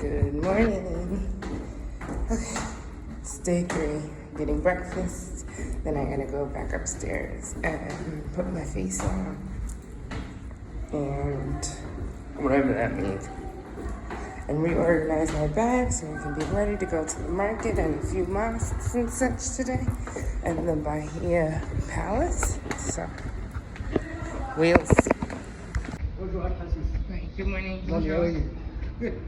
Good morning. Okay, it's day 3, getting breakfast. Then I gotta go back upstairs and put my face on and whatever that means. And reorganize my bag so I can be ready to go to the market and a few mosques and such today. And the Bahia Palace. So we'll see. Right, good morning. Bonjour. Good.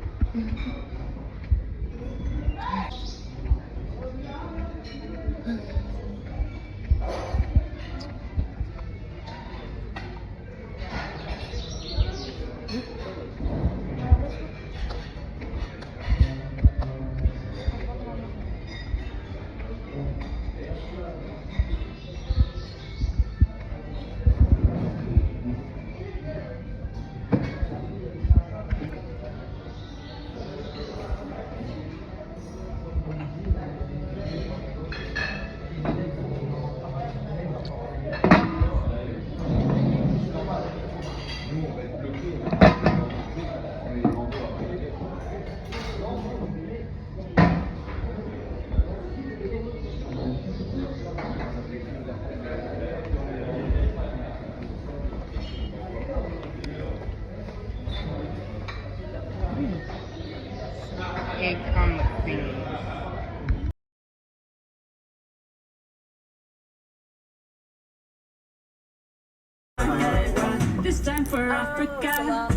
Egg omelet thing. This time for Africa.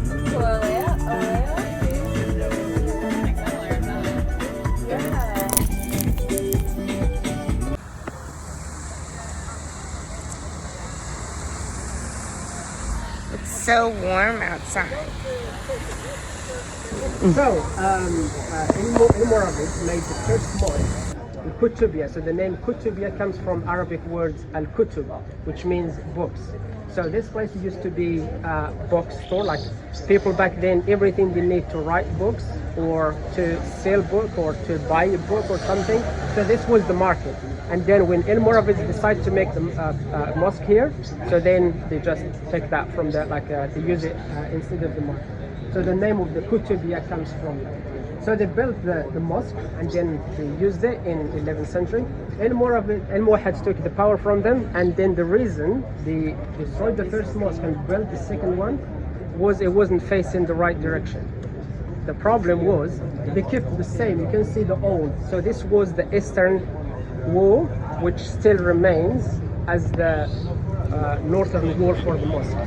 It's so warm outside. So, in Morocco, made the first mosque in Koutoubia. So the name Koutoubia comes from Arabic words al-kutub, which means books. So this place used to be a bookstore. Like people back then, everything they need to write books or to sell book or to buy a book or something. So this was the market. And then when El Moravids decided to make the mosque here, so then they just take that from the they use it instead of the market. So the name of the Koutoubia comes from that. So they built the mosque and then they used it in 11th century. El Mowahids took the power from them, and then the reason they destroyed the first mosque and built the second one was it wasn't facing the right direction. The problem was they kept the same. You can see the old. So this was the eastern wall, which still remains as the northern wall for the mosque.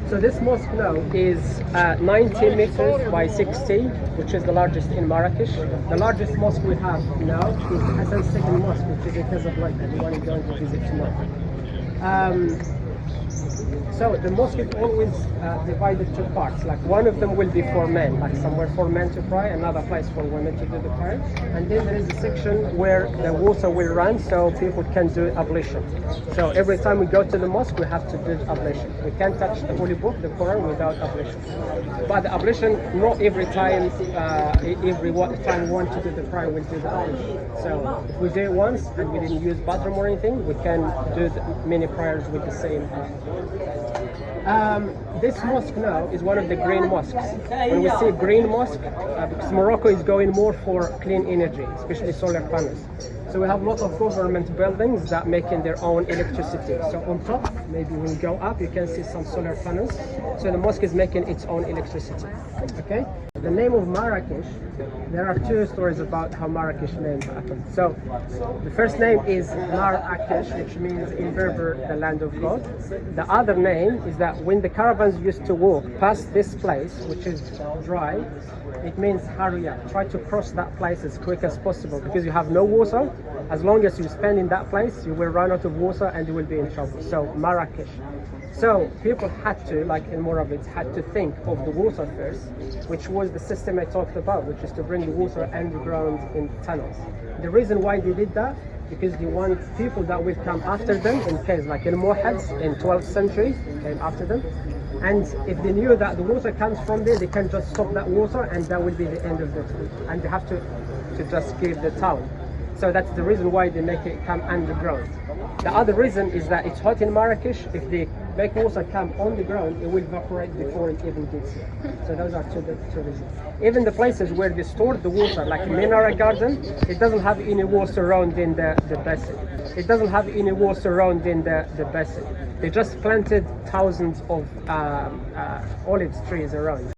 So this mosque now is 90 meters by 60, which is the largest in Marrakech. The largest mosque we have now is Hassan's second mosque, which is in Casablanca, the one you're going to visit tomorrow. So the mosque is always divided two parts. Like one of them will be for men, like somewhere for men to pray, another place for women to do the prayer. And then there is a section where the water will run so people can do ablution. So every time we go to the mosque, we have to do ablution. We can't touch the holy book, the Quran, without ablution. But the ablution, not every time, every time we want to do the prayer, we'll do the ablution. So if we do it once and we didn't use bathroom or anything, we can do many prayers with the same. This mosque now is one of the green mosques. When we say green mosque, because Morocco is going more for clean energy, especially solar panels. So we have lots of government buildings that making their own electricity. So on top, maybe when you go up, you can see some solar panels. So the mosque is making its own electricity. Okay. The name of Marrakech, there are two stories about how Marrakech name happened. So the first name is Marrakech, which means in Berber, the land of God. The other name is that when the caravans used to walk past this place, which is dry, it means hurry up, try to cross that place as quick as possible, because you have no water. As long as you spend in that place, you will run out of water and you will be in trouble. So Marrakech. So people had to, like in Moravids, had to think of the water first, which was the system I talked about, which is to bring the water underground in tunnels. The reason why they did that, because they want people that will come after them, in case like in Mowahids in 12th century came after them, and if they knew that the water comes from there, they can just stop that water and that will be the end of the time, and they have to just give the town. So that's the reason why they make it come underground. The other reason is that it's hot in Marrakech. If they make water come on the ground, it will evaporate before it even gets here. So those are two reasons. Even the places where they store the water, like mineral garden, it doesn't have any water surrounding the basin. It doesn't have any water surrounding the basin. They just planted thousands of olive trees around.